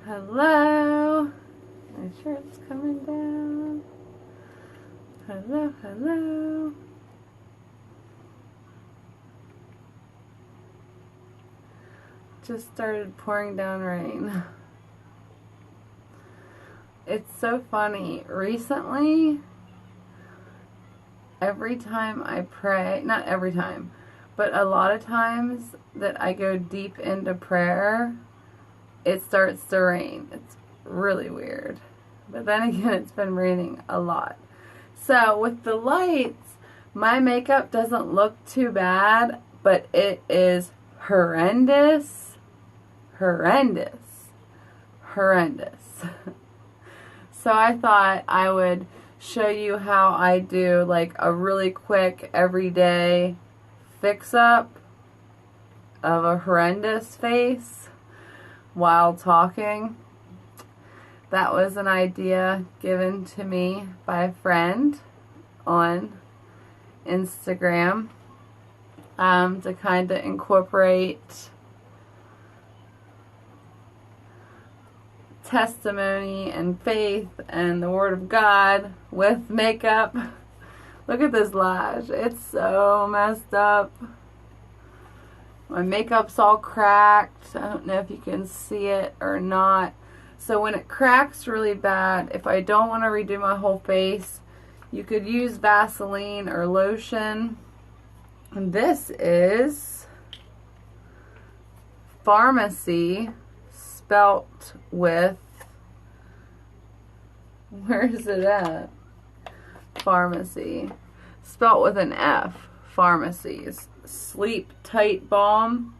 Hello. My shirt's coming down. Hello, hello. Just started pouring down rain. It's so funny. Recently, every time I pray, not every time, but a lot of times that I go deep into prayer, it starts to rain. It's really weird. But then again, it's been raining a lot. So with the lights, my makeup doesn't look too bad, but it is horrendous. Horrendous. Horrendous. So I thought I would show you how I do like a really quick everyday fix-up of a horrendous face while talking. That was an idea given to me by a friend on Instagram to kind of incorporate testimony and faith and the Word of God with makeup. Look at this lash. It's so messed up. My makeup's all cracked. I don't know if you can see it or not. So when it cracks really bad, if I don't want to redo my whole face, you could use Vaseline or lotion. And this is Pharmacy, spelt with, where is it at? Pharmacy, spelt with an F. Pharmacy's Sleep Tight Balm.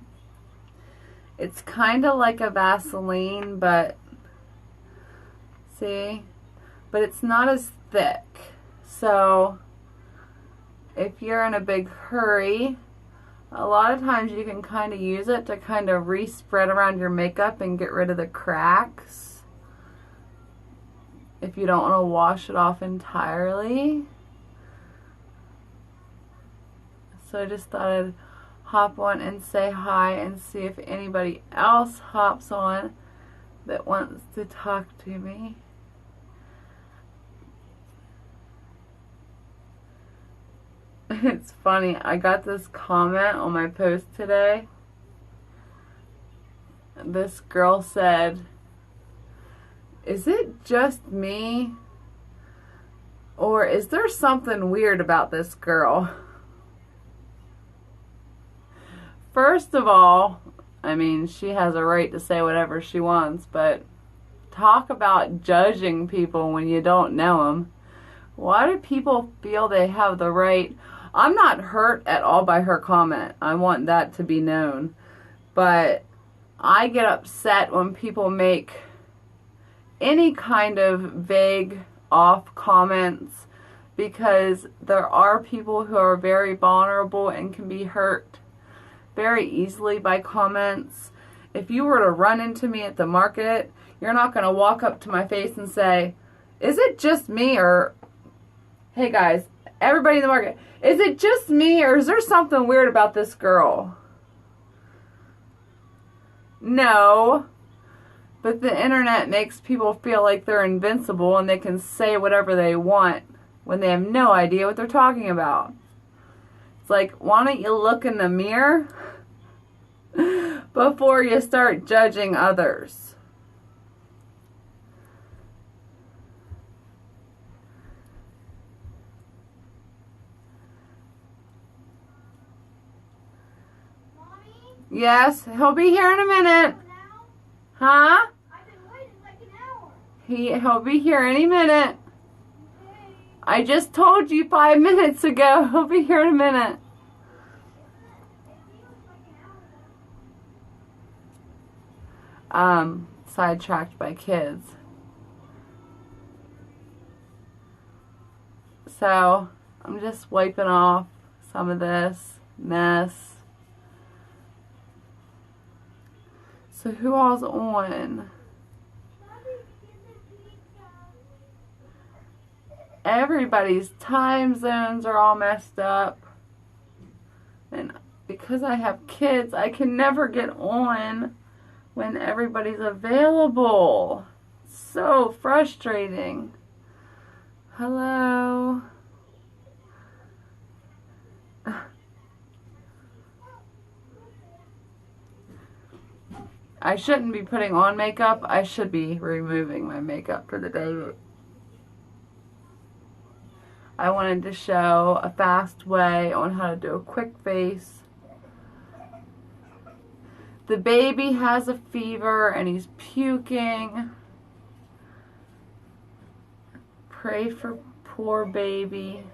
It's kind of like a Vaseline, but see, but it's not as thick. So if you're in a big hurry, a lot of times you can kind of use it to kind of re-spread around your makeup and get rid of the cracks if you don't want to wash it off entirely. So I just thought I'd hop on and say hi and see if anybody else hops on that wants to talk to me. It's funny, I got this comment on my post today. This girl said, "Is it just me? Or is there something weird about this girl?" First of all, I mean, she has a right to say whatever she wants, but talk about judging people when you don't know them. Why do people feel they have the right? I'm not hurt at all by her comment. I want that to be known. But I get upset when people make any kind of vague off comments, because there are people who are very vulnerable and can be hurt very easily by comments. If you were to run into me at the market, you're not going to walk up to my face and say, "Is it just me?" or, "Hey guys, everybody in the market, is it just me, or is there something weird about this girl?" No. But the internet makes people feel like they're invincible and they can say whatever they want when they have no idea what they're talking about. It's like, why don't you look in the mirror before you start judging others? Yes, he'll be here in a minute. Huh? I've been waiting like an hour. He'll be here any minute. Okay. I just told you 5 minutes ago. He'll be here in a minute. It feels like an hour. Sidetracked by kids. So, I'm just wiping off some of this mess. So who all's on? Everybody's time zones are all messed up. And because I have kids, I can never get on when everybody's available. So frustrating. Hello. I shouldn't be putting on makeup. I should be removing my makeup for the day. I wanted to show a fast way on how to do a quick face. The baby has a fever and he's puking. Pray for poor baby.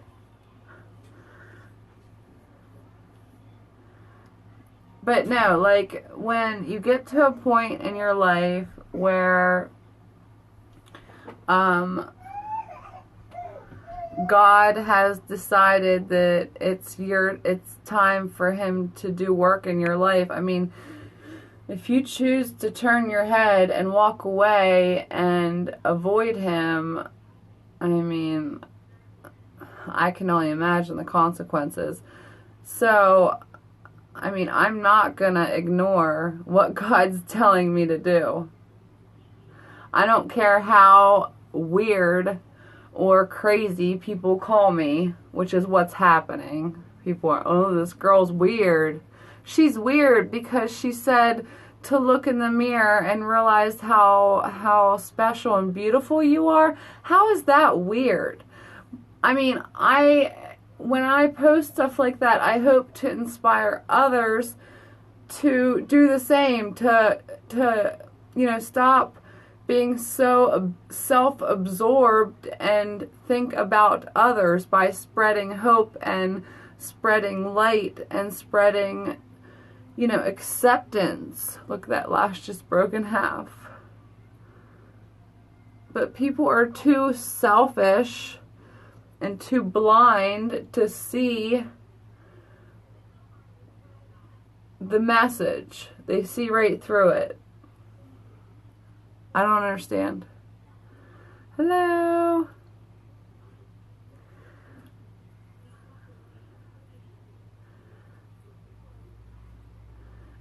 But no, like when you get to a point in your life where God has decided that it's time for him to do work in your life. I mean, if you choose to turn your head and walk away and avoid him, I mean, I can only imagine the consequences. So, I mean, I'm not going to ignore what God's telling me to do. I don't care how weird or crazy people call me, which is what's happening. People are, oh, this girl's weird. She's weird because she said to look in the mirror and realize how special and beautiful you are. How is that weird? I mean, when I post stuff like that, I hope to inspire others to do the same, to stop being so self-absorbed and think about others by spreading hope and spreading light and spreading, acceptance. Look, that lash just broke in half. But people are too selfish and too blind to see the message. They see right through it. I don't understand. Hello.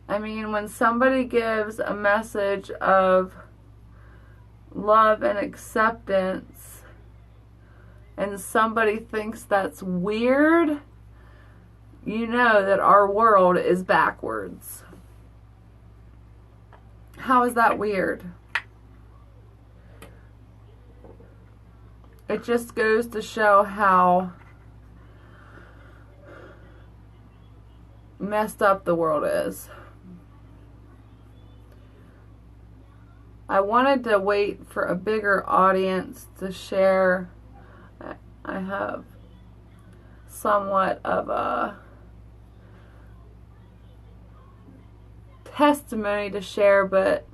I mean, when somebody gives a message of love and acceptance and somebody thinks that's weird, you know that our world is backwards. How is that weird? It just goes to show how messed up the world is. I wanted to wait for a bigger audience to share. I have somewhat of a testimony to share, but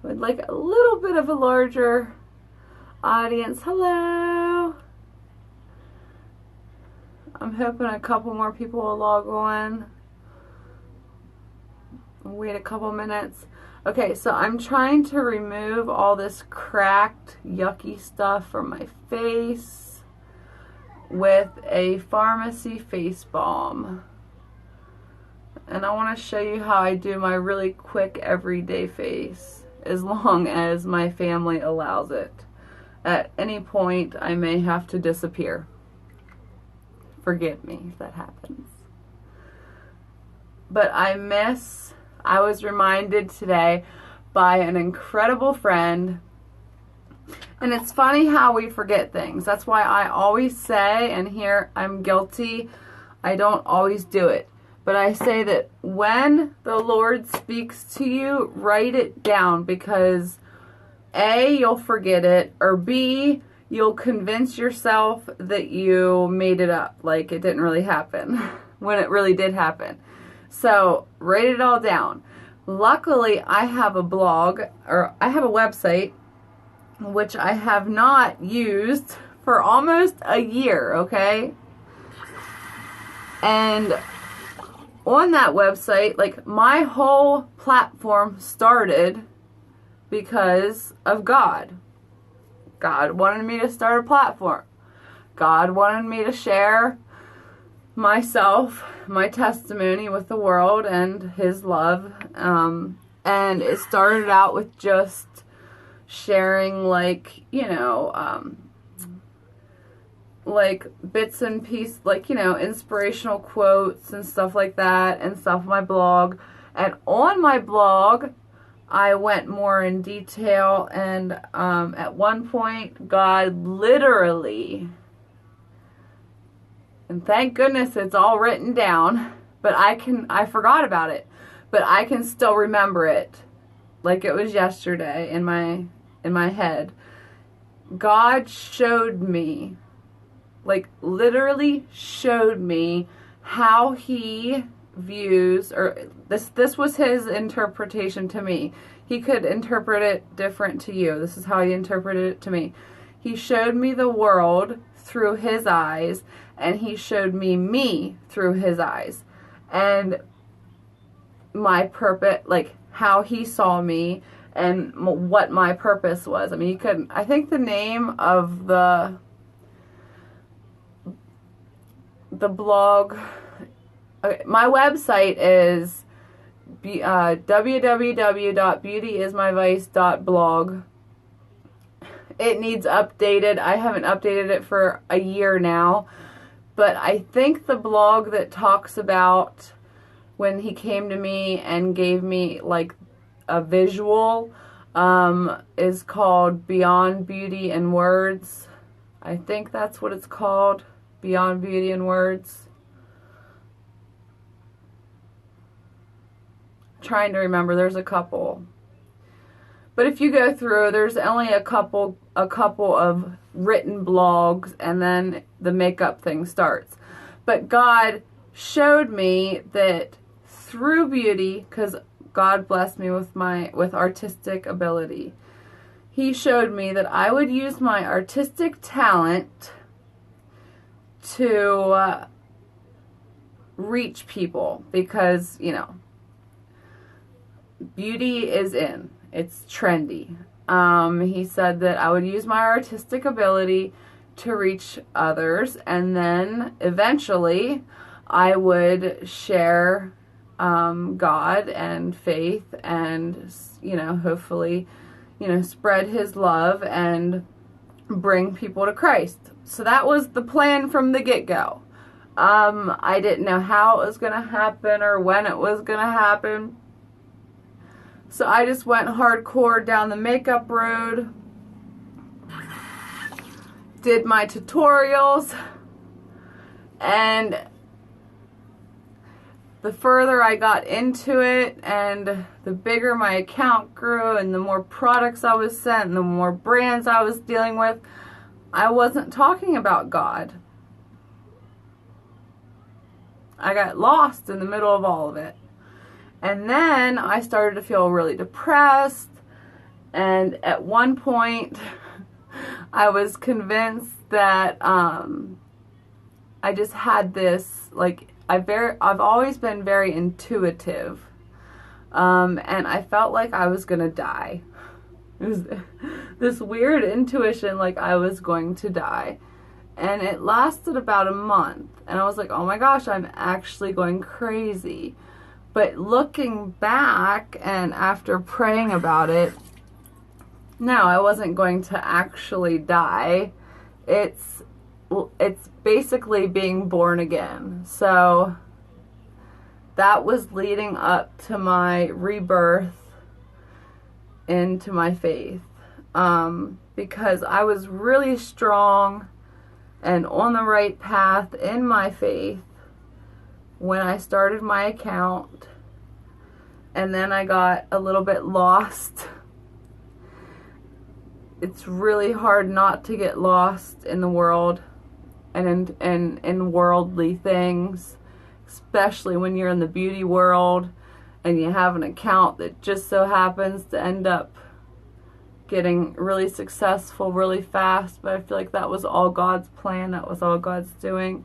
would like a little bit of a larger audience. Hello. I'm hoping a couple more people will log on. Wait a couple minutes. Okay, so I'm trying to remove all this cracked, yucky stuff from my face with a pharmacy face balm. And I want to show you how I do my really quick everyday face, as long as my family allows it. At any point, I may have to disappear. Forgive me if that happens. But I was reminded today by an incredible friend. And it's funny how we forget things. That's why I always say, and here I'm guilty, I don't always do it. But I say that when the Lord speaks to you, write it down, because A, you'll forget it, or B, you'll convince yourself that you made it up, like it didn't really happen, when it really did happen. So, write it all down. Luckily, I have a blog, or I have a website, which I have not used for almost a year, okay? And on that website, like, my whole platform started because of God. God wanted me to start a platform. God wanted me to share myself, my testimony with the world and His love. And it started out with just sharing, like, like bits and pieces, like, inspirational quotes and stuff like that, and stuff on my blog. And on my blog, I went more in detail, and at one point, God literally, and thank goodness it's all written down, but I forgot about it, but I can still remember it like it was yesterday in my head. God showed me, like literally showed me, how he views, or this was his interpretation to me. He could interpret it different to you. This is how he interpreted it to me. He showed me the world through his eyes, and he showed me through his eyes, and my purpose, like how he saw me and what my purpose was. I mean, you could, I think the name of the blog, okay, my website is www.beautyismyvice.blog. It needs updated. I haven't updated it for a year now, but I think the blog that talks about when he came to me and gave me like a visual is called Beyond Beauty and Words. I think that's what it's called, Beyond Beauty and Words. Trying to remember, there's a couple. But if you go through, there's only a couple of written blogs, and then the makeup thing starts. But God showed me that through beauty, because God blessed me with artistic ability, he showed me that I would use my artistic talent to reach people, because, beauty is in. It's trendy. He said that I would use my artistic ability to reach others, and then eventually I would share God and faith, and hopefully spread his love and bring people to Christ. So that was the plan from the get-go. I didn't know how it was going to happen or when it was going to happen. So I just went hardcore down the makeup road, did my tutorials, and the further I got into it, and the bigger my account grew, and the more products I was sent, and the more brands I was dealing with, I wasn't talking about God. I got lost in the middle of all of it. And then I started to feel really depressed, and at one point I was convinced that I just had this, like, I've always been very intuitive, and I felt like I was gonna die. It was this weird intuition, like I was going to die. And it lasted about a month, and I was like, oh my gosh, I'm actually going crazy. But looking back, and after praying about it, no, I wasn't going to actually die. It's basically being born again. So that was leading up to my rebirth into my faith, because I was really strong and on the right path in my faith when I started my account, and then I got a little bit lost. It's really hard not to get lost in the world and in worldly things, especially when you're in the beauty world and you have an account that just so happens to end up getting really successful really fast. But I feel like that was all God's plan. That was all God's doing.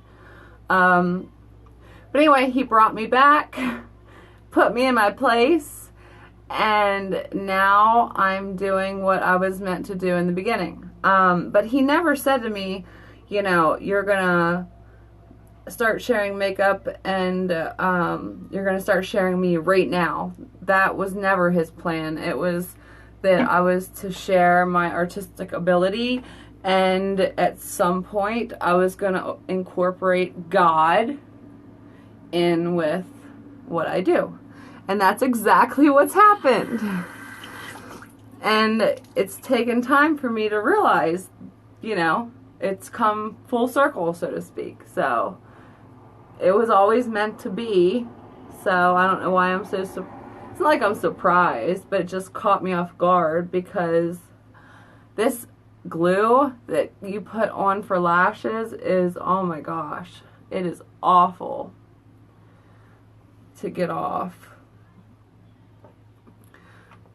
But anyway, he brought me back, put me in my place, and now I'm doing what I was meant to do in the beginning. But he never said to me, you're gonna start sharing makeup and you're going to start sharing me right now. That was never his plan. It was that I was to share my artistic ability, and at some point I was going to incorporate God in with what I do. And that's exactly what's happened. And it's taken time for me to realize, you know, it's come full circle, so to speak. So it was always meant to be. So I don't know why I'm so it's not like I'm surprised, but it just caught me off guard, because this glue that you put on for lashes is, oh my gosh, it is awful to get off.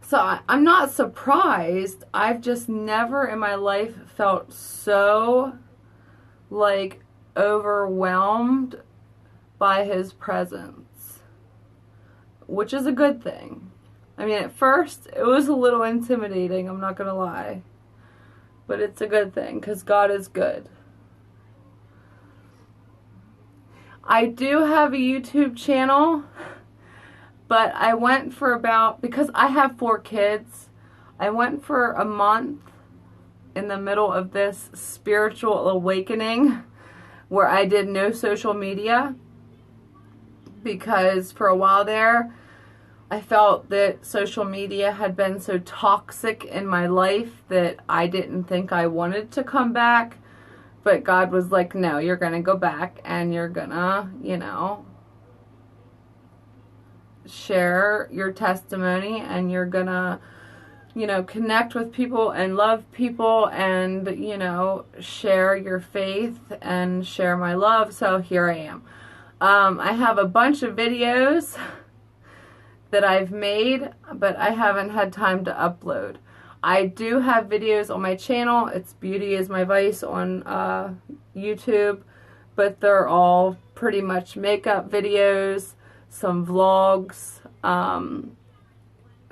So I'm not surprised. I've just never in my life felt so like overwhelmed by his presence, which is a good thing. I mean, at first it was a little intimidating, I'm not gonna lie, but it's a good thing because God is good. I do have a YouTube channel, but I went for about, because I have 4 kids, I went for a month in the middle of this spiritual awakening where I did no social media, because for a while there I felt that social media had been so toxic in my life that I didn't think I wanted to come back. But God was like, no, you're going to go back and you're going to, you know, share your testimony, and you're going to, you know, connect with people and love people and, you know, share your faith and share my love. So here I am. I have a bunch of videos that I've made, but I haven't had time to upload. I do have videos on my channel. It's beautyismyvice on YouTube, but they're all pretty much makeup videos, some vlogs,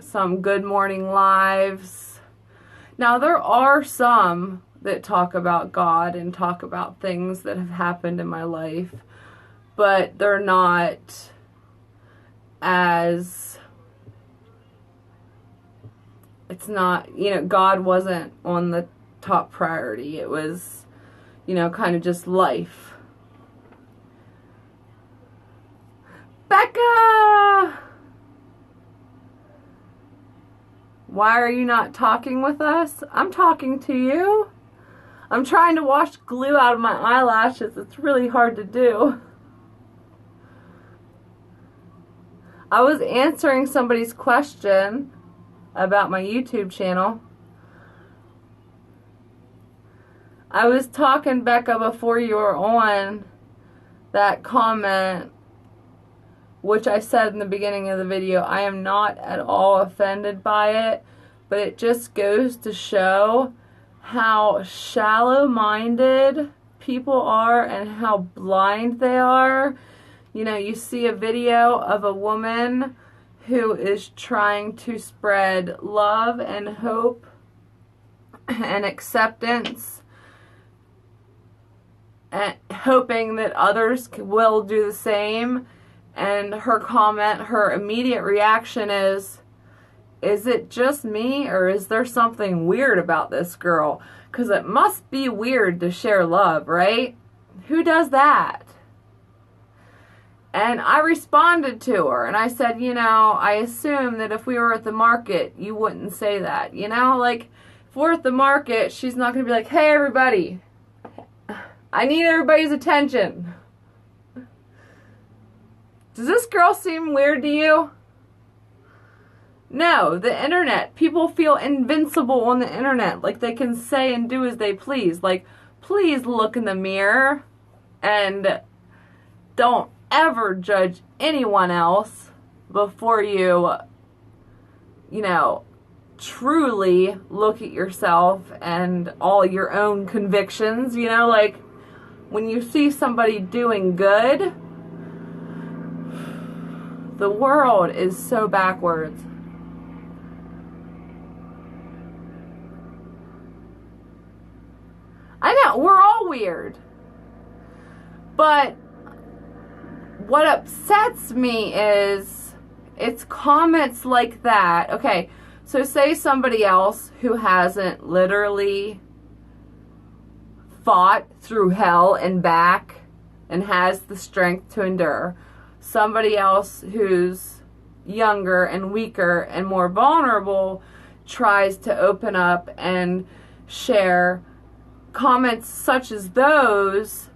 some good morning lives. Now there are some that talk about God and talk about things that have happened in my life, but they're not as, it's not, you know, God wasn't on the top priority. It was, you know, kind of just life. Becca! Why are you not talking with us? I'm talking to you. I'm trying to wash glue out of my eyelashes. It's really hard to do. I was answering somebody's question about my YouTube channel. I was talking, Becca, before you were on, that comment, which I said in the beginning of the video. I am not at all offended by it, but it just goes to show how shallow-minded people are and how blind they are. You know, you see a video of a woman who is trying to spread love and hope and acceptance, and hoping that others will do the same. And her comment, her immediate reaction is it just me, or is there something weird about this girl? Because it must be weird to share love, right? Who does that? And I responded to her, and I said, you know, I assume that if we were at the market, you wouldn't say that. You know, like, if we're at the market, she's not going to be like, hey, everybody, I need everybody's attention. Does this girl seem weird to you? No, the internet. People feel invincible on the internet. Like, they can say and do as they please. Like, please look in the mirror and don't ever judge anyone else before you, you know, truly look at yourself and all your own convictions. You know, like, when you see somebody doing good, the world is so backwards. I know, we're all weird. But what upsets me is it's comments like that. Okay, so say somebody else who hasn't literally fought through hell and back and has the strength to endure. Somebody else who's younger and weaker and more vulnerable tries to open up and share. Comments such as those,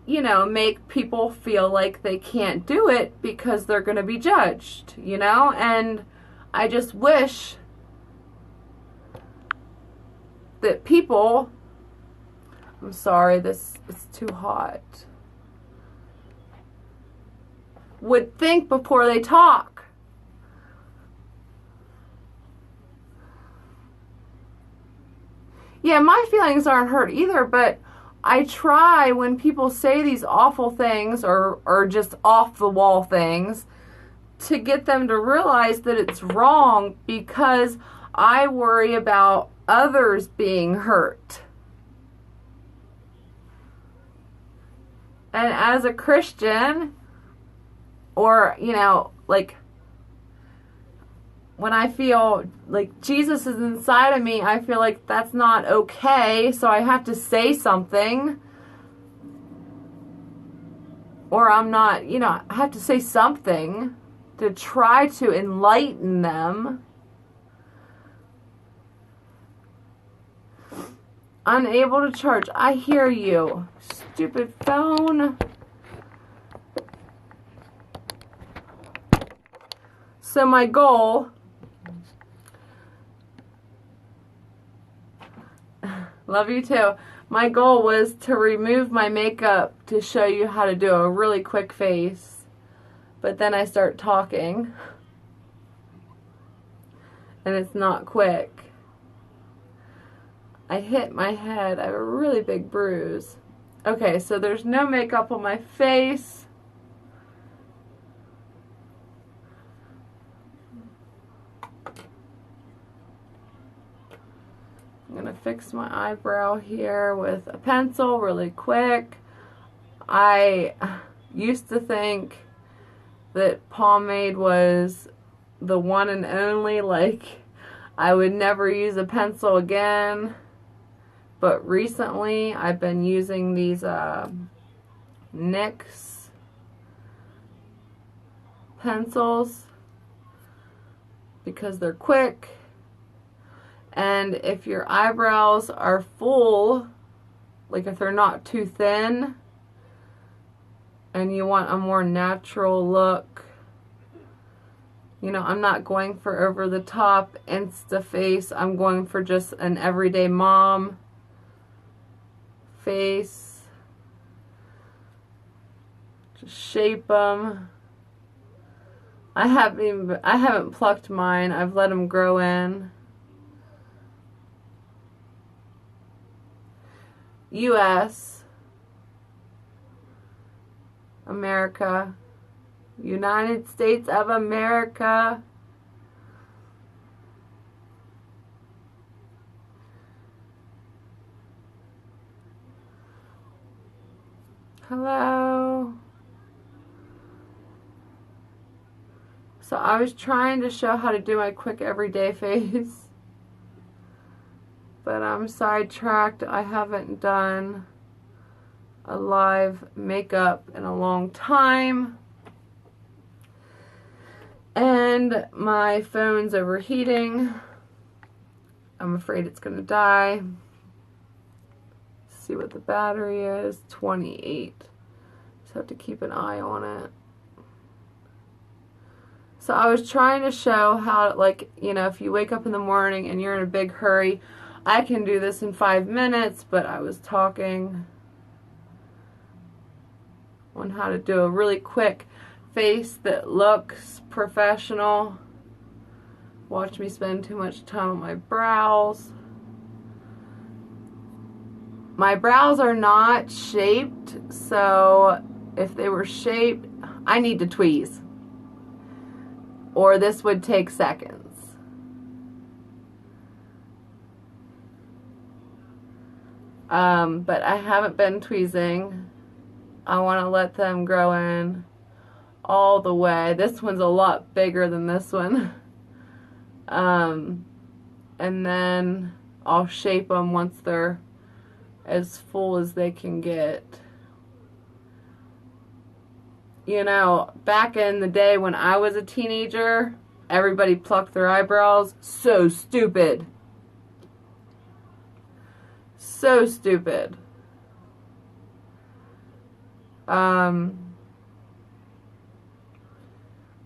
you know, make people feel like they can't do it because they're going to be judged, you know? And I just wish that people, I'm sorry, this is too hot, would think before they talk. Yeah, my feelings aren't hurt either, but I try when people say these awful things or just off the wall things to get them to realize that it's wrong, because I worry about others being hurt. And as a Christian, or, you know, like, when I feel like Jesus is inside of me, I feel like that's not okay, so I have to say something. Or I'm not, you know, I have to say something to try to enlighten them. Unable to charge. I hear you. Stupid phone. So my goal, love you too. My goal was to remove my makeup to show you how to do a really quick face. But then I start talking and it's not quick. I hit my head. I have a really big bruise. Okay, so there's no makeup on my face. I'm going to fix my eyebrow here with a pencil really quick. I used to think that pomade was the one and only, like I would never use a pencil again. But recently I've been using these NYX pencils because they're quick. And if your eyebrows are full, like if they're not too thin, and you want a more natural look, you know, I'm not going for over the top Insta face. I'm going for just an everyday mom face. Just shape them. I haven't plucked mine. I've let them grow in. U.S. America. United States of America. Hello. So I was trying to show how to do my quick everyday face, but I'm sidetracked. I haven't done a live makeup in a long time. And my phone's overheating. I'm afraid it's going to die. Let's see what the battery is. 28. Just have to keep an eye on it. So I was trying to show how, like, you know, if you wake up in the morning and you're in a big hurry, I can do this in 5 minutes, but I was talking on how to do a really quick face that looks professional. Watch me spend too much time on my brows. My brows are not shaped, so if they were shaped, I need to tweeze, or this would take seconds. But I haven't been tweezing. I want to let them grow in all the way. This one's a lot bigger than this one. And then I'll shape them once they're as full as they can get. You know, back in the day when I was a teenager, everybody plucked their eyebrows. So stupid. So stupid.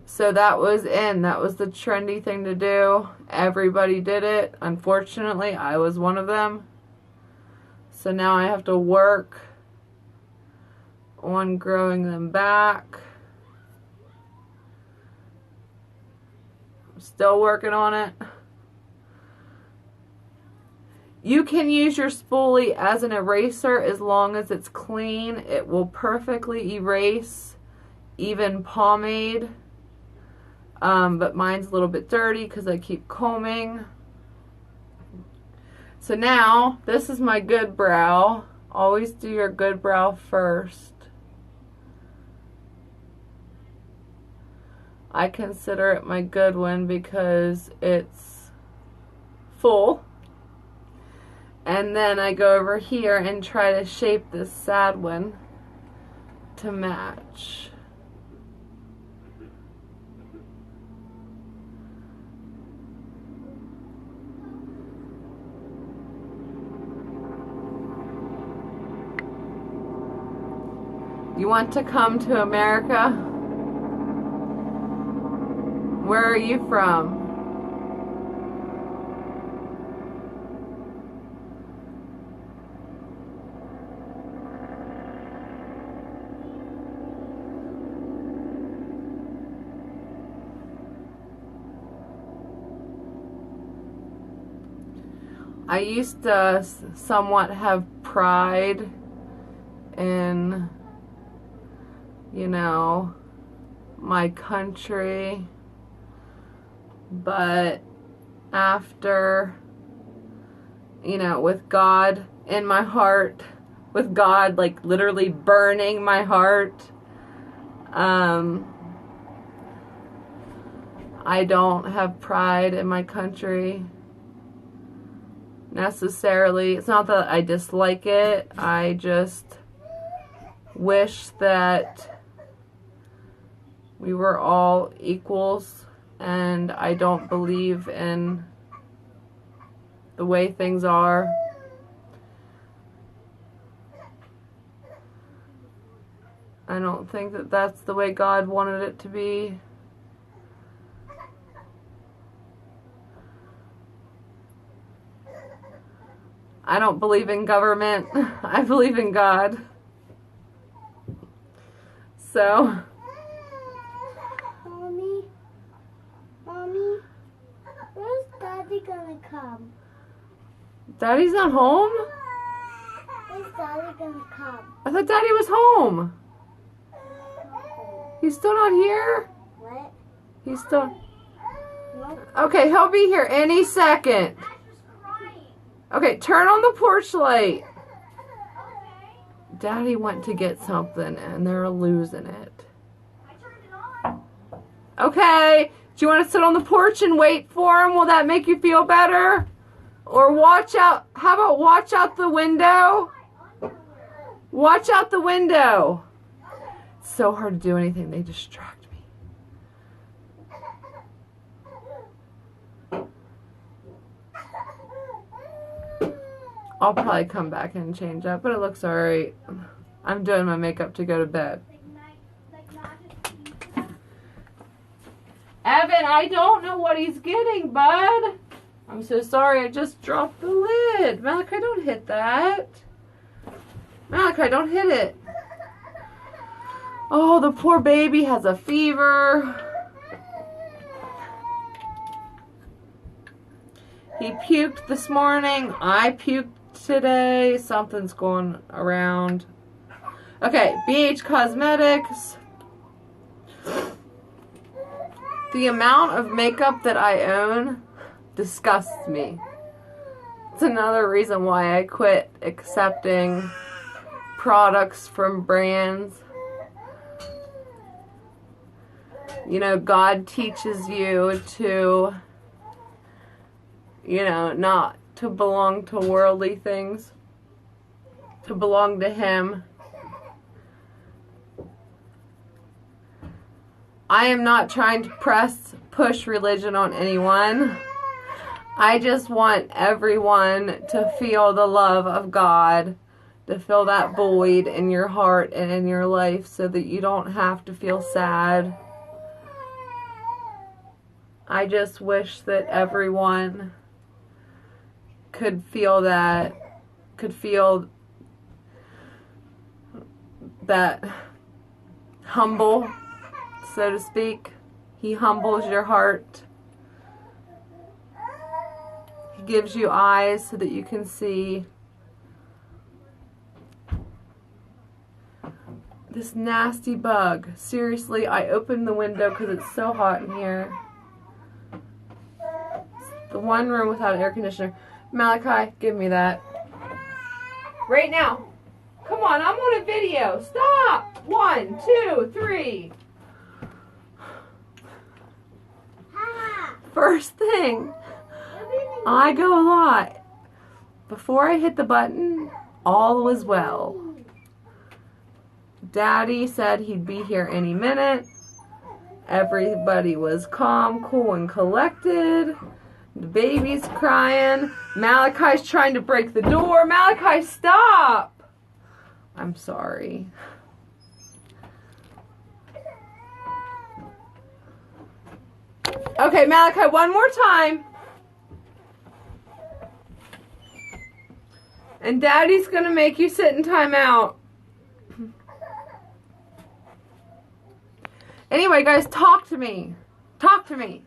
So that was in. That was the trendy thing to do. Everybody did it. Unfortunately, I was one of them. So now I have to work on growing them back. I'm still working on it. You can use your spoolie as an eraser as long as it's clean. It will perfectly erase even pomade. But mine's a little bit dirty because I keep combing. So now, this is my good brow. Always do your good brow first. I consider it my good one because it's full. And then I go over here and try to shape this sad one to match. You want to come to America? Where are you from? I used to somewhat have pride in, you know, my country, but after, you know, with God in my heart, with God like literally burning my heart, I don't have pride in my country necessarily. It's not that I dislike it, I just wish that we were all equals, and I don't believe in the way things are. I don't think that that's the way God wanted it to be. I don't believe in government. I believe in God. So, Mommy, where's Daddy gonna come? Daddy's not home? Where's Daddy gonna come? I thought Daddy was home. He's still not here? What? He's still... Nope. Okay, he'll be here any second. Okay, turn on the porch light. Daddy went to get something and they're losing it. Okay, do you want to sit on the porch and wait for him? Will that make you feel better? Or watch out, how about watch out the window? Watch out the window. It's so hard to do anything, they distract me. I'll probably come back and change up, but it looks alright. I'm doing my makeup to go to bed. Evan, I don't know what he's getting, bud. I'm so sorry, I just dropped the lid. Malachi, don't hit that. Malachi, don't hit it. Oh, the poor baby has a fever. He puked this morning. I puked today. Something's going around. Okay, BH Cosmetics. The amount of makeup that I own disgusts me. It's another reason why I quit accepting products from brands. You know, God teaches you to, you know, not to belong to worldly things, to belong to Him. I am not trying to push religion on anyone. I just want everyone to feel the love of God, to fill that void in your heart and in your life so that you don't have to feel sad. I just wish that everyone could feel that humble, so to speak. He humbles your heart. He gives you eyes so that you can see. This nasty bug. Seriously, I opened the window because it's so hot in here. It's the one room without air conditioner. Malachi, give me that. Right now. Come on, I'm on a video. Stop. 1, 2, 3. First thing, I go a lot. Before I hit the button, all was well. Daddy said he'd be here any minute. Everybody was calm, cool, and collected. The baby's crying. Malachi's trying to break the door. Malachi, stop! I'm sorry. Okay, Malachi, one more time. And Daddy's gonna make you sit in timeout. Anyway, guys, talk to me. Talk to me.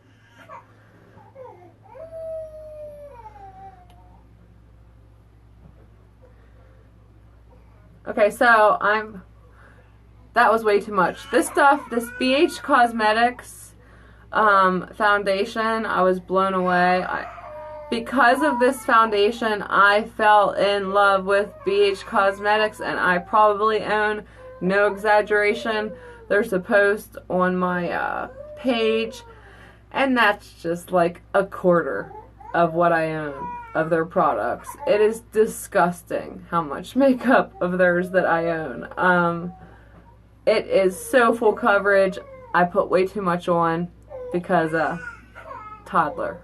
Okay, so that was way too much. This stuff, this BH Cosmetics foundation, I was blown away. Because of this foundation, I fell in love with BH Cosmetics, and I probably own, no exaggeration, there's a post on my page, and that's just like a quarter of what I own of their products. It is disgusting how much makeup of theirs that I own. It is so full coverage. I put way too much on because toddler.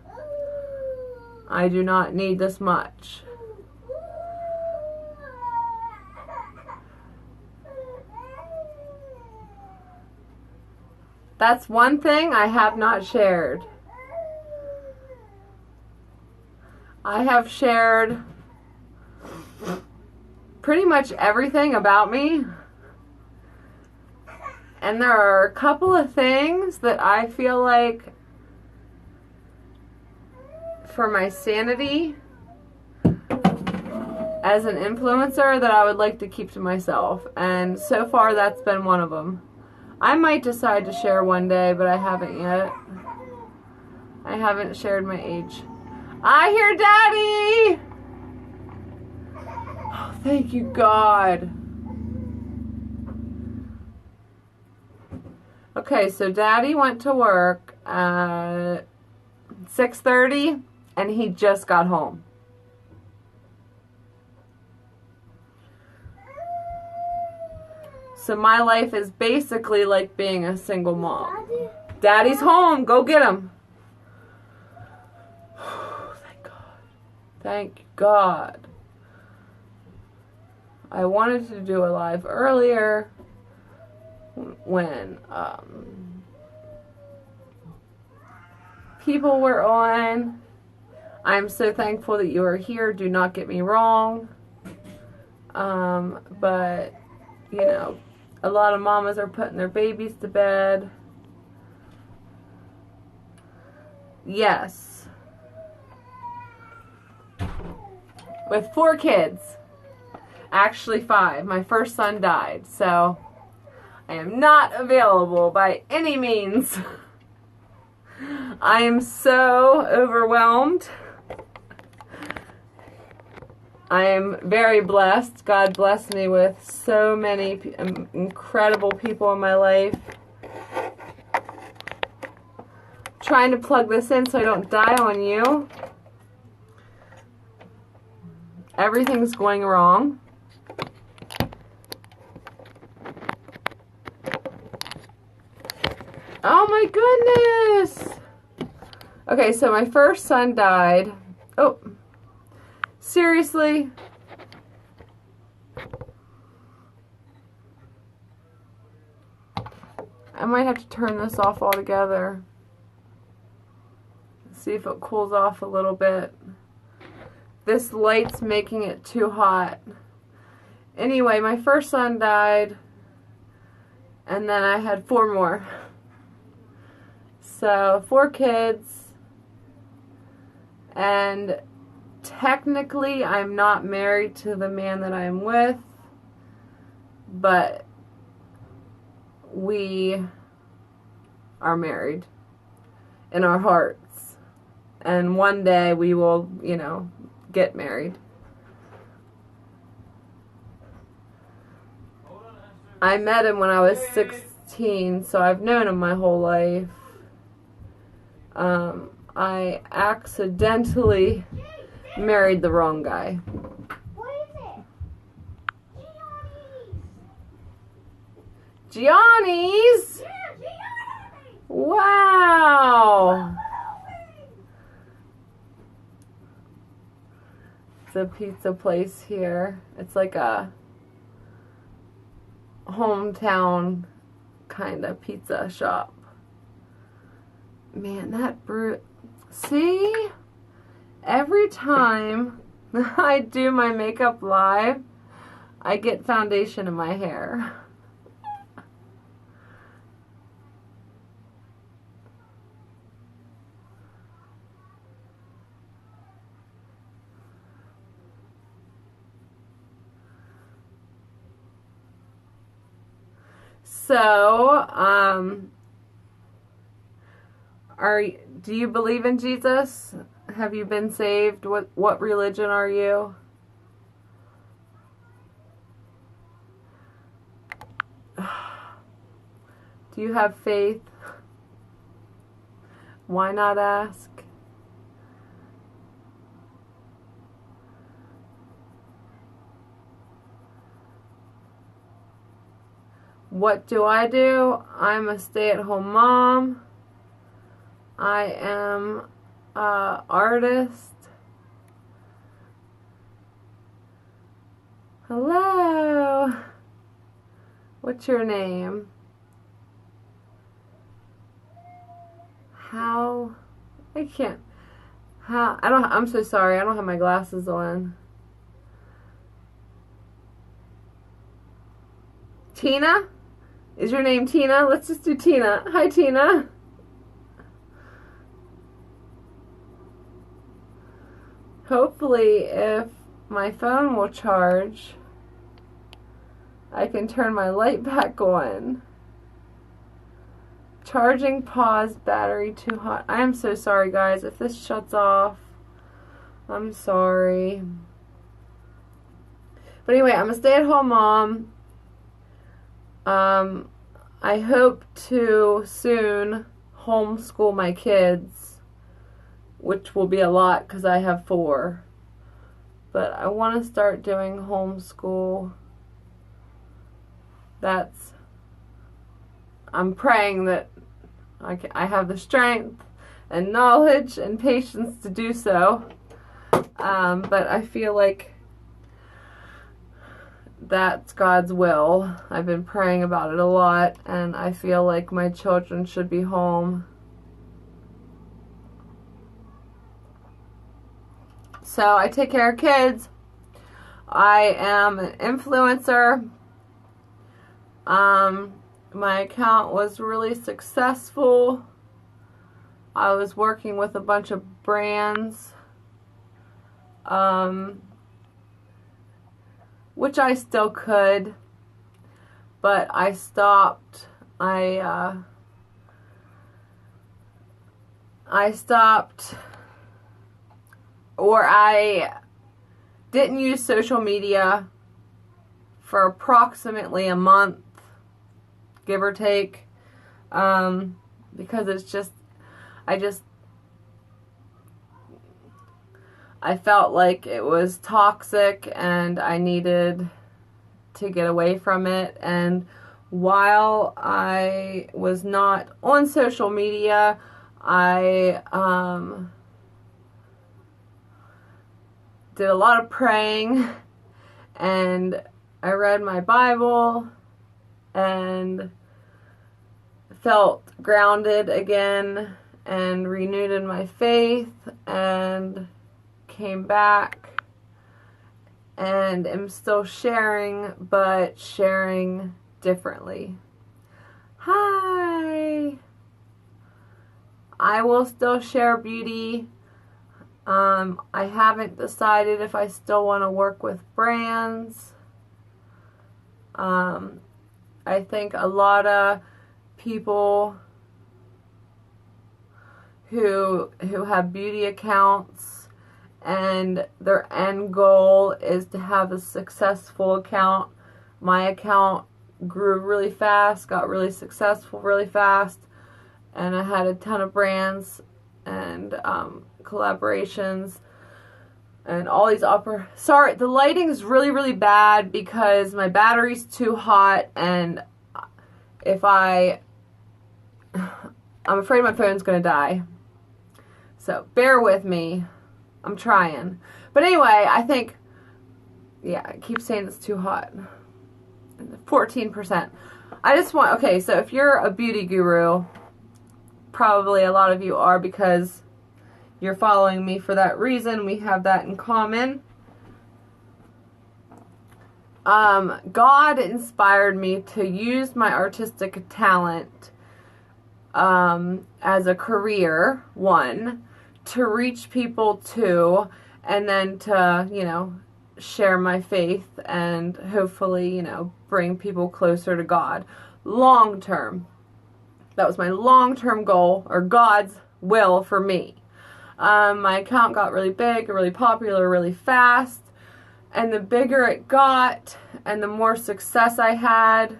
I do not need this much. That's one thing I have not shared. I have shared pretty much everything about me. And there are a couple of things that I feel like, for my sanity as an influencer, that I would like to keep to myself. And so far, that's been one of them. I might decide to share one day, but I haven't yet. I haven't shared my age. I hear Daddy! Oh, thank you, God. Okay, so Daddy went to work at 6:30, and he just got home. So my life is basically like being a single mom. Daddy's home. Go get him. Thank God. Thank God. I wanted to do a live earlier when people were on. I'm so thankful that you are here. Do not get me wrong. But, you know, a lot of mamas are putting their babies to bed. Yes. With 4 kids. Actually 5. My first son died, so I am not available by any means. I am so overwhelmed. I am very blessed. God blessed me with so many incredible people in my life. Trying to plug this in so I don't die on you. Everything's going wrong. Oh my goodness! Okay, so my first son died. Oh, seriously? I might have to turn this off altogether. See if it cools off a little bit. This light's making it too hot. Anyway, my first son died, and then I had 4 more. So, 4 kids, and technically I'm not married to the man that I'm with, but we are married in our hearts, and one day we will, you know, get married. I met him when I was 16, so I've known him my whole life. I accidentally married the wrong guy. What is it? Gianni's? Yeah, Gianni's! Wow! It's a pizza place here. It's like a hometown kind of pizza shop. Man, that see? Every time I do my makeup live, I get foundation in my hair. So, do you believe in Jesus? Have you been saved? What religion are you? Do you have faith? Why not ask? What do? I'm a stay-at-home mom. I am an artist. Hello. What's your name? I'm so sorry. I don't have my glasses on. Tina? Is your name Tina? Let's just do Tina. Hi, Tina. Hopefully, if my phone will charge, I can turn my light back on. Charging, pause, battery too hot. I am so sorry, guys. If this shuts off, I'm sorry. But anyway, I'm a stay-at-home mom. I hope to soon homeschool my kids, which will be a lot because I have 4. But I want to start doing homeschool. I'm praying that I have the strength and knowledge and patience to do so. But I feel like that's God's will. I've been praying about it a lot, and I feel like my children should be home. So I take care of kids. I am an influencer. My account was really successful. I was working with a bunch of brands, which I still could, but I stopped. I didn't use social media for approximately a month, give or take, because it's just, I felt like it was toxic and I needed to get away from it. And while I was not on social media, I did a lot of praying, and I read my Bible and felt grounded again and renewed in my faith, and came back and am still sharing, but sharing differently. Hi! I will still share beauty. I haven't decided if I still want to work with brands. I think a lot of people who have beauty accounts and their end goal is to have a successful account. My account grew really fast, got really successful really fast, and I had a ton of brands and collaborations and all these sorry, the lighting is really, really bad because my battery's too hot, and I'm afraid my phone's gonna die. So bear with me. I'm trying. But anyway, I think, yeah, I keep saying it's too hot. 14%. Okay, so if you're a beauty guru, probably a lot of you are because you're following me for that reason. We have that in common. God inspired me to use my artistic talent as a career, one, to reach people, two, and then to, share my faith and hopefully, bring people closer to God. Long term. That was my long-term goal, or God's will for me. My account got really big, really popular, really fast. And the bigger it got, and the more success I had,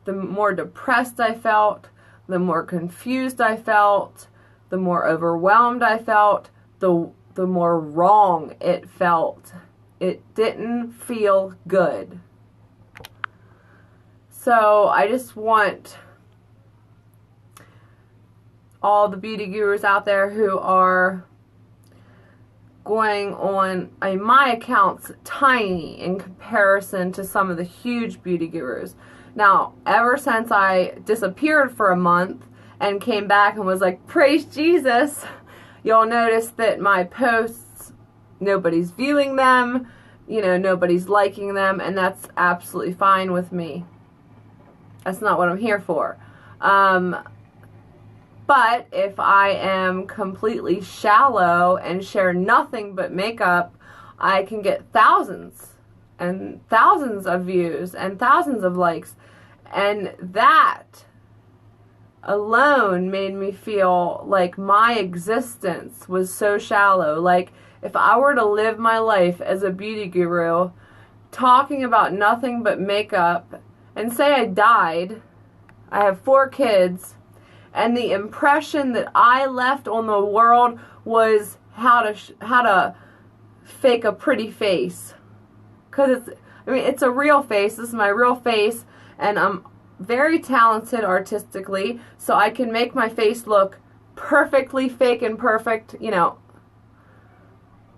the more depressed I felt, the more confused I felt, the more overwhelmed I felt, the more wrong it felt. It didn't feel good. So I just want all the beauty gurus out there who are going on, my account's tiny in comparison to some of the huge beauty gurus. Now, ever since I disappeared for a month and came back and was like, praise Jesus, you'll notice that my posts, nobody's viewing them, nobody's liking them, and that's absolutely fine with me. That's not what I'm here for. But if I am completely shallow and share nothing but makeup, I can get thousands and thousands of views and thousands of likes. And that alone made me feel like my existence was so shallow. Like, if I were to live my life as a beauty guru, talking about nothing but makeup, and say I died, I have 4 kids, and the impression that I left on the world was how to fake a pretty face. Because it's a real face. This is my real face, and I'm very talented artistically, so I can make my face look perfectly fake and perfect,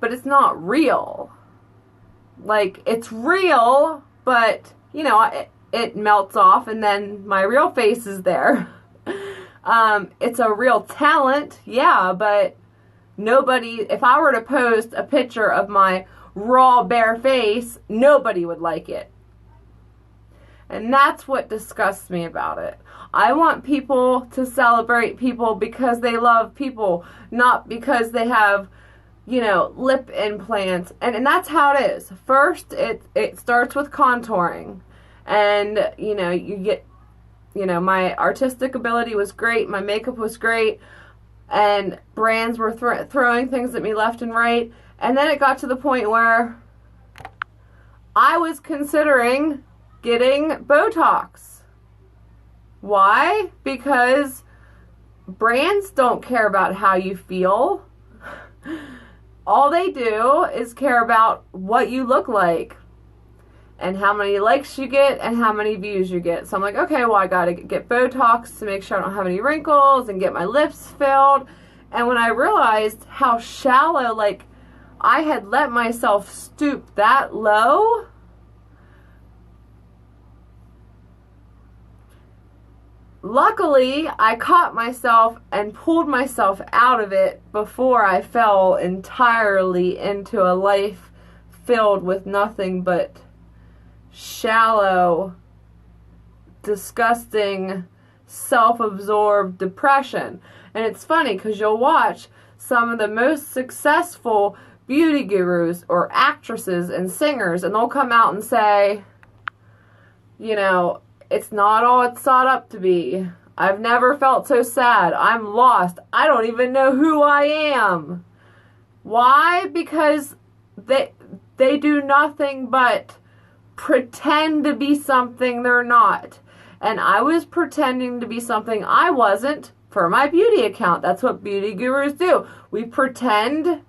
but it's not real. Like, it's real, but, it melts off, and then my real face is there. It's a real talent, yeah, but if I were to post a picture of my raw, bare face, nobody would like it. And that's what disgusts me about it. I want people to celebrate people because they love people, not because they have, lip implants. And that's how it is. First, it starts with contouring. And, you get, my artistic ability was great, my makeup was great, and brands were throwing things at me left and right. And then it got to the point where I was considering getting Botox. Why? Because brands don't care about how you feel. All they do is care about what you look like and how many likes you get and how many views you get. So I'm like, okay, well, I gotta get Botox to make sure I don't have any wrinkles and get my lips filled. And when I realized how shallow, like, I had let myself stoop that low, luckily, I caught myself and pulled myself out of it before I fell entirely into a life filled with nothing but shallow, disgusting, self-absorbed depression. And it's funny because you'll watch some of the most successful beauty gurus or actresses and singers, and they'll come out and say, you know, it's not all it's sought up to be. I've never felt so sad. I'm lost. I don't even know who I am. Why? Because they do nothing but pretend to be something they're not. And I was pretending to be something I wasn't for my beauty account. That's what beauty gurus do. We pretend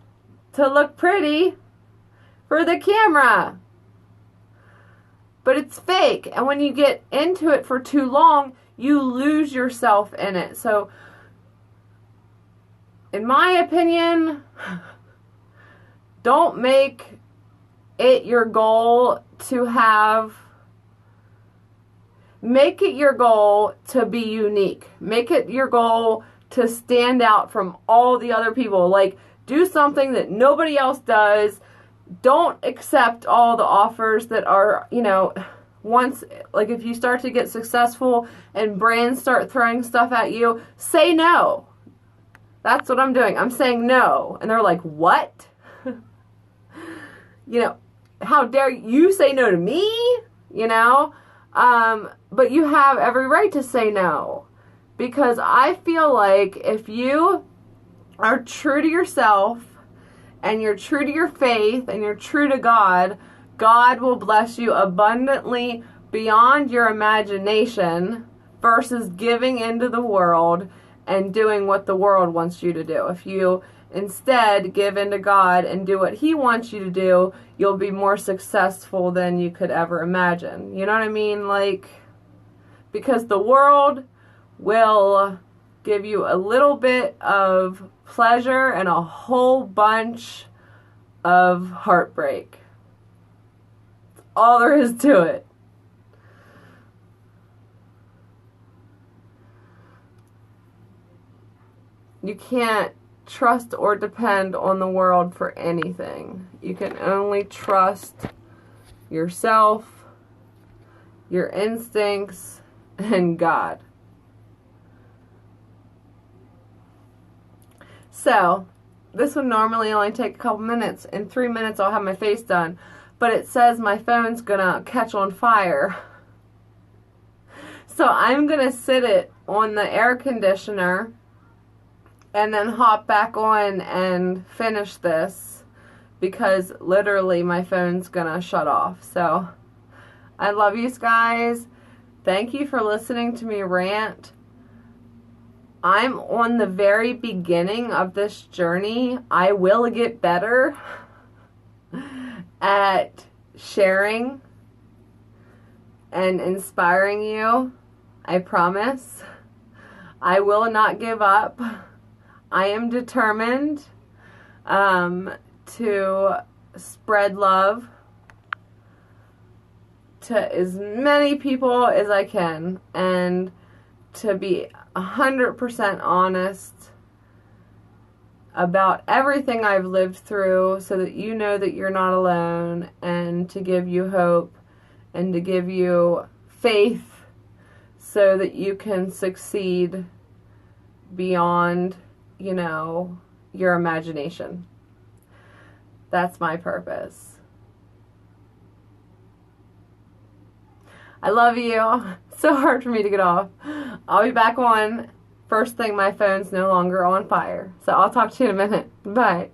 to look pretty for the camera. But it's fake. And when you get into it for too long, you lose yourself in it. So, in my opinion, don't make it your goal to have... Make it your goal to be unique. Make it your goal to stand out from all the other people. Like, do something that nobody else does. Don't accept all the offers that are, you know, once, like, if you start to get successful and brands start throwing stuff at you, say no. That's what I'm doing. I'm saying no. And they're like, what? You know, how dare you say no to me? You know? But you have every right to say no. Because I feel like if you are true to yourself and you're true to your faith and you're true to God, God will bless you abundantly beyond your imagination versus giving into the world and doing what the world wants you to do. If you instead give into God and do what He wants you to do, you'll be more successful than you could ever imagine. You know what I mean? Like, because the world will give you a little bit of pleasure and a whole bunch of heartbreak. That's all there is to it. You can't trust or depend on the world for anything. You can only trust yourself, your instincts, and God. So, this would normally only take a couple minutes. In 3 minutes I'll have my face done. But it says my phone's gonna catch on fire. So I'm gonna sit it on the air conditioner and then hop back on and finish this, because literally my phone's gonna shut off. So I love you guys. Thank you for listening to me rant. I'm on the very beginning of this journey. I will get better at sharing and inspiring you. I promise. I will not give up. I am determined to spread love to as many people as I can, and to be 100% honest about everything I've lived through, so that you know that you're not alone, and to give you hope and to give you faith so that you can succeed beyond, you know, your imagination. That's my purpose. I love you. So hard for me to get off. I'll be back on first thing my phone's no longer on fire. So I'll talk to you in a minute. Bye.